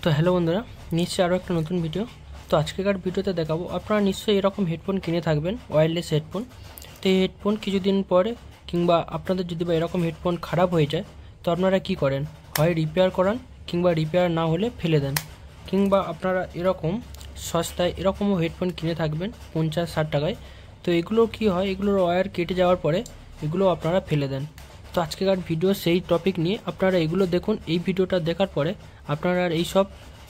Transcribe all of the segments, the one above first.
তো হ্যালো বন্ধুরা, নিশ্চয়ই আরও একটা নতুন ভিডিও। তো আজকেকার ভিডিওতে দেখাবো, আপনারা নিশ্চয়ই এরকম হেডফোন কিনে থাকবেন, ওয়্যারলেস হেডফোন। তো এই হেডফোন কিছুদিন পরে কিংবা আপনাদের যদি বা এরকম হেডফোন খারাপ হয়ে যায়, তো আপনারা কি করেন? হয় রিপেয়ার করান, কিংবা রিপেয়ার না হলে ফেলে দেন, কিংবা আপনারা এরকম সস্তায় এরকমও হেডফোন কিনে থাকবেন 50-60 টাকায়। তো এগুলো কি হয়, এগুলোর ওয়্যার কেটে যাওয়ার পরে এগুলো আপনারা ফেলে দেন। তো আজকেকার ভিডিও সেই টপিক নিয়ে, আপনারা এগুলো দেখুন। এই ভিডিওটা দেখার পরে আপনারা আর এইসব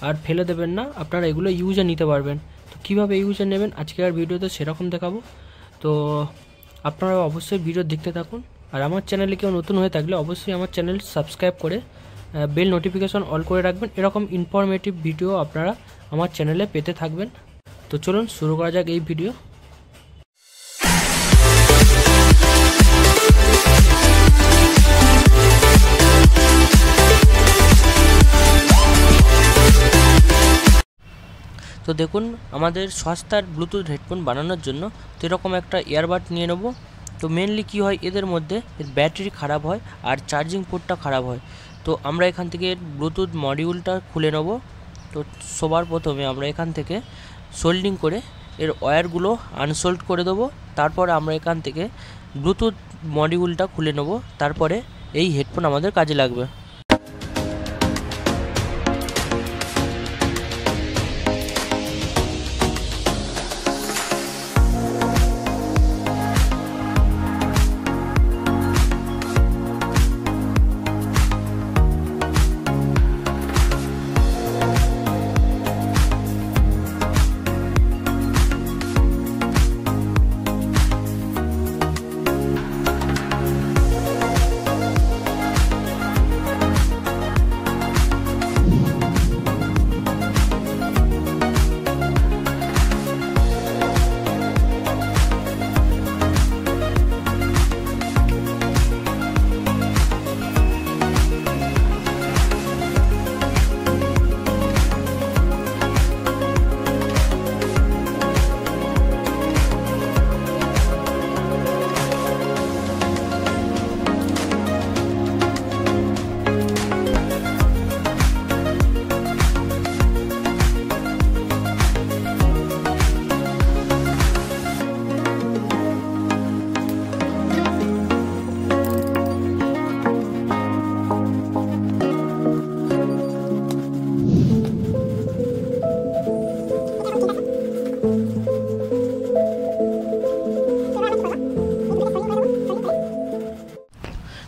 আর ফেলে দেবেন না, আপনারা এগুলো ইউজে নিতে পারবেন। তো কীভাবে ইউজে নেবেন আজকের ভিডিওতে সেরকম দেখাবো। তো আপনারা অবশ্যই ভিডিও দেখতে থাকুন। আর আমার চ্যানেলে কেউ নতুন হয়ে থাকলে অবশ্যই আমার চ্যানেল সাবস্ক্রাইব করে বেল নোটিফিকেশন অল করে রাখবেন। এরকম ইনফরমেটিভ ভিডিও আপনারা আমার চ্যানেলে পেতে থাকবেন। তো চলুন শুরু করা যাক এই ভিডিও। তো দেখুন, আমাদের সস্তার ব্লুটুথ হেডফোন বানানোর জন্য তো এরকম একটা ইয়ারবাড নিয়ে নেব। তো মেনলি কি হয়, এদের মধ্যে এর ব্যাটারি খারাপ হয় আর চার্জিং পোর্টটা খারাপ হয়। তো আমরা এখান থেকে ব্লুটুথ মডিউলটা খুলে নেব। তো সবার প্রথমে আমরা এখান থেকে সোল্ডিং করে এর ওয়্যারগুলো আনসোল্ড করে দেবো। তারপরে আমরা এখান থেকে ব্লুটুথ মডিউলটা খুলে নেব। তারপরে এই হেডফোন আমাদের কাজে লাগবে।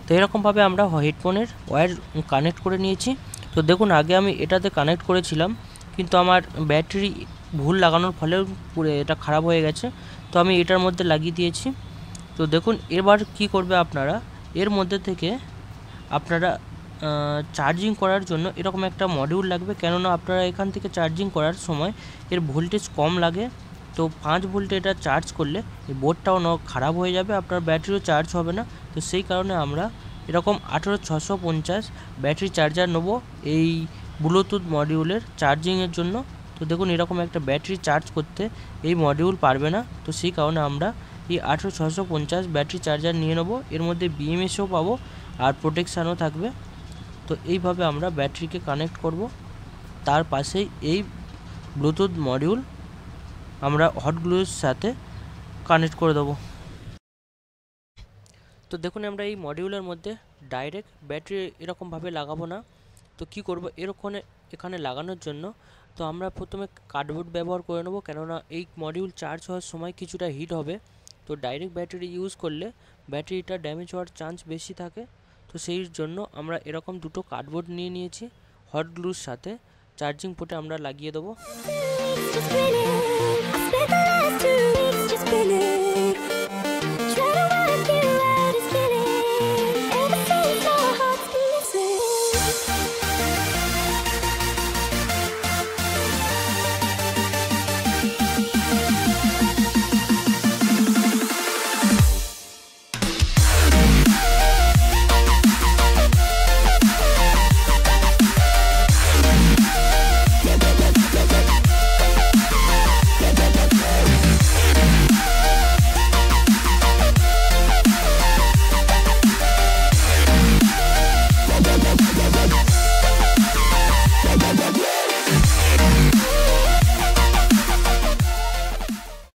তো এরকমভাবে আমরা হেডফোনের ওয়্যার কানেক্ট করে নিয়েছি। তো দেখুন, আগে আমি এটাতে কানেক্ট করেছিলাম, কিন্তু আমার ব্যাটারি ভুল লাগানোর ফলে পুরো এটা খারাপ হয়ে গেছে। তো আমি এটার মধ্যে লাগিয়ে দিয়েছি। তো দেখুন, এবার কি করবে আপনারা, এর মধ্যে থেকে আপনারা চার্জিং করার জন্য এরকম একটা মডিউল লাগবে। কেননা আপনারা এখান থেকে চার্জিং করার সময় এর ভোল্টেজ কম লাগে। তো 5 ভোল্টে এটা চার্জ করলে এই বোর্ডটাও খারাপ হয়ে যাবে, আপনার ব্যাটারিও চার্জ হবে না। তো সেই কারণে আমরা এরকম 18650 ব্যাটারি চার্জার নেব এই ব্লুটুথ মডিউলের চার্জিংয়ের জন্য। তো দেখুন, এরকম একটা ব্যাটারি চার্জ করতে এই মডিউল পারবে না। তো সেই কারণে আমরা এই 18650 ব্যাটারি চার্জার নিয়ে নেব। এর মধ্যে BMSও পাবো আর প্রোটেকশানও থাকবে। তো এইভাবে আমরা ব্যাটারিকে কানেক্ট করব। তার পাশেই এই ব্লুটুথ মডিউল আমরা হট গ্লুর সাথে কানেক্ট করে দেবো। তো দেখুন, আমরা এই মডিউলের মধ্যে ডাইরেক্ট ব্যাটারি এরকমভাবে লাগাবো না। তো কি করব, এখানে লাগানোর জন্য তো আমরা প্রথমে কার্ডবোর্ড ব্যবহার করে নেব। কেননা এই মডিউল চার্জ হওয়ার সময় কিছুটা হিট হবে। তো ডাইরেক্ট ব্যাটারি ইউজ করলে ব্যাটারিটা ড্যামেজ হওয়ার চান্স বেশি থাকে। তো সেই জন্য আমরা এরকম দুটো কার্ডবোর্ড নিয়ে নিয়েছি, হট গ্লুর সাথে চার্জিং পোর্টে আমরা লাগিয়ে দেবো।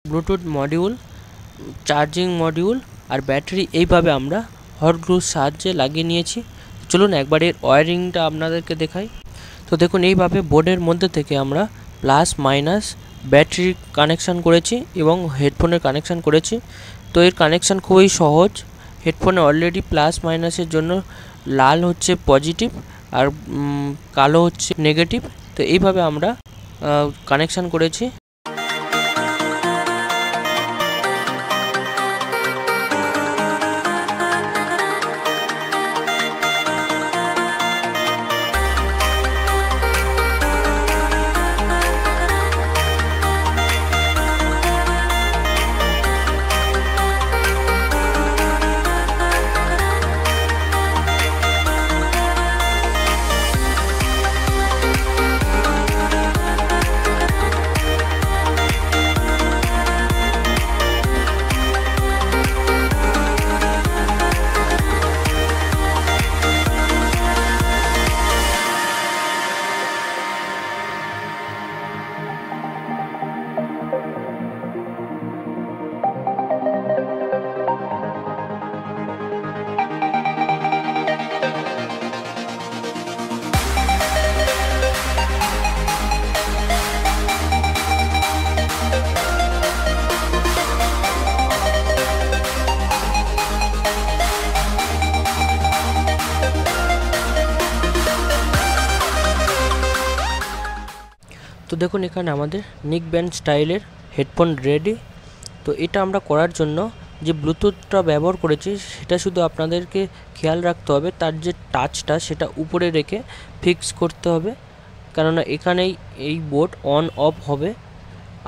ব্লুটুথ মডিউল, চার্জিং মডিউল আর ব্যাটারি এইভাবে আমরা হট গ্লুর সাহায্যে লাগিয়ে নিয়েছি। চলুন একবার এর ওয়্যারিংটা আপনাদেরকে দেখাই। তো দেখুন এইভাবে বোর্ডের মধ্যে থেকে আমরা প্লাস মাইনাস ব্যাটারি কানেকশান করেছি এবং হেডফোনের কানেকশান করেছি। তো এর কানেকশান খুবই সহজ। হেডফোনে অলরেডি প্লাস মাইনাসের জন্য লাল হচ্ছে পজিটিভ আর কালো হচ্ছে নেগেটিভ। তো এইভাবে আমরা কানেকশান করেছি। তো দেখুন এখানে আমাদের নিক ব্যান্ড স্টাইলের হেডফোন রেডি। তো এটা আমরা করার জন্য যে ব্লুটুথটা ব্যবহার করেছি সেটা শুধু আপনাদেরকে খেয়াল রাখতে হবে, তার যে টাচটা সেটা উপরে রেখে ফিক্স করতে হবে, কেননা এখানেই এই বোর্ড অন অফ হবে।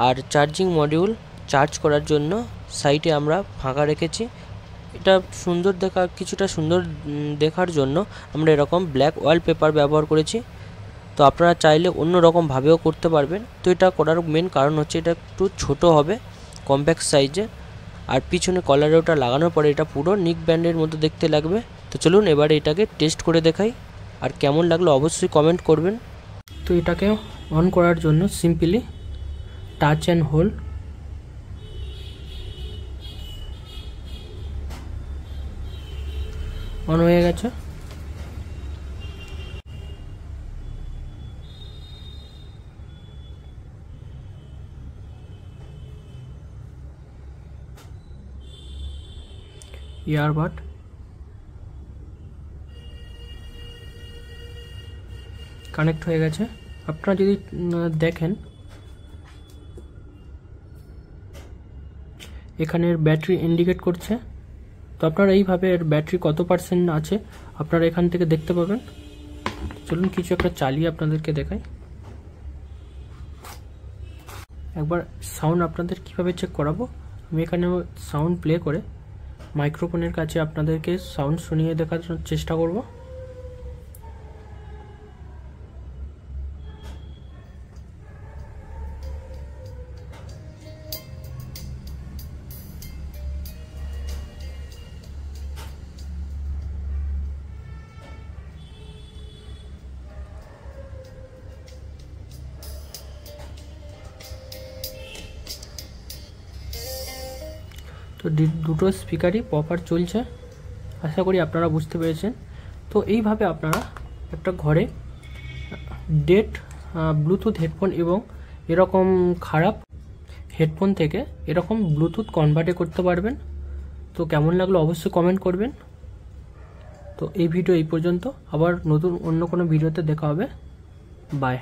আর চার্জিং মডিউল চার্জ করার জন্য সাইডে আমরা ফাঁকা রেখেছি। এটা সুন্দর কিছুটা সুন্দর দেখার জন্য আমরা এরকম ব্ল্যাক ওয়ালপেপার ব্যবহার করেছি। তো আপনারা চাইলে অন্য রকমভাবেও করতে পারবেন। তো এটা করার মেন কারণ হচ্ছে এটা একটু ছোট হবে, কম্প্যাক্ট সাইজে, আর পিছনে কলারে ওটা লাগানোর পরে এটা পুরো নিক ব্যান্ডের মতো দেখতে লাগবে। তো চলুন এবারে এটাকে টেস্ট করে দেখাই, আর কেমন লাগলো অবশ্যই কমেন্ট করবেন। তো এটাকে অন করার জন্য simply touch and hold. On হয়ে গেছে। ইয়ারবাড কানেক্ট হয়ে গেছে। আপনারা যদি দেখেন এখানের ব্যাটারি ইন্ডিকেট করছে। তো আপনারা এইভাবে এর ব্যাটারি কত পার্সেন্ট আছে আপনারা এখান থেকে দেখতে পাবেন। চলুন কিছু একটা চালিয়ে আপনাদেরকে দেখাই। একবার সাউন্ড আপনাদের কিভাবে চেক করাবো, আমি এখানে সাউন্ড প্লে করে মাইক্রোফোনের কাছে আপনাদেরকে সাউন্ড শুনিয়ে দেখার চেষ্টা করব। তো দুটো স্পিকারই প্রপার চলছে, আশা করি আপনারা বুঝতে পেরেছেন। তো এইভাবে আপনারা একটা ঘরে ডেড ব্লুটুথ হেডফোন এবং এরকম খারাপ হেডফোন থেকে এরকম ব্লুটুথ কনভার্টে করতে পারবেন। তো কেমন লাগলো অবশ্যই কমেন্ট করবেন। তো এই ভিডিও এই পর্যন্ত, আবার নতুন অন্য কোনো ভিডিওতে দেখা হবে। বাই।